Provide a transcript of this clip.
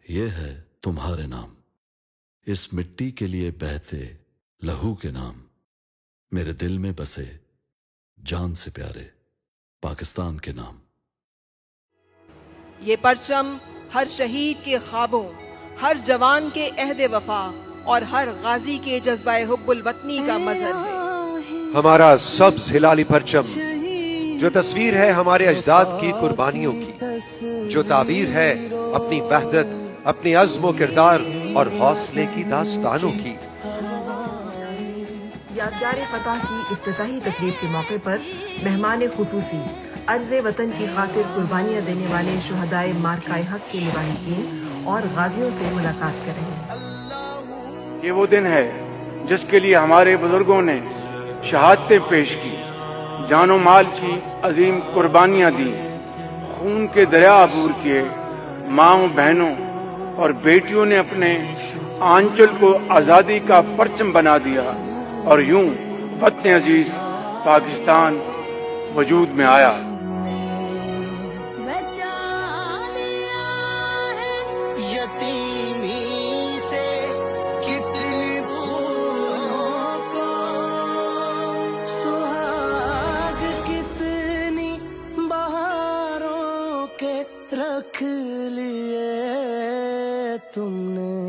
یہ ہے تمہارے نام، اس مٹی کے لیے بہتے لہو کے نام، میرے دل میں بسے جان سے پیارے پاکستان کے نام۔ یہ پرچم ہر شہید کے خوابوں، ہر جوان کے عہد وفا اور ہر غازی کے جذبہ حب الوطنی کا مظہر ہے۔ ہمارا سبز ہلالی پرچم جو تصویر ہے ہمارے اجداد کی قربانیوں کی، جو تعبیر ہے اپنی وحدت، اپنی عزم و کردار اور حوصلے کی داستانوں کی۔ یادگار فتح کی افتتاحی تقریب کے موقع پر مہمان خصوصی عرض وطن کی خاطر قربانیاں دینے والے شہدائے مارکائے حق کے لواحقین اور غازیوں سے ملاقات کریں گے۔ یہ وہ دن ہے جس کے لیے ہمارے بزرگوں نے شہادتیں پیش کی، جان و مال کی عظیم قربانیاں دی، خون کے دریا عبور کیے، ماں و بہنوں اور بیٹیوں نے اپنے آنچل کو آزادی کا پرچم بنا دیا، اور یوں وطن عزیز پاکستان وجود میں آیا۔ یتیمی سے کتنی بھولوں کو، سہاگ کتنی بہاروں کے رکھ لیے تم نے۔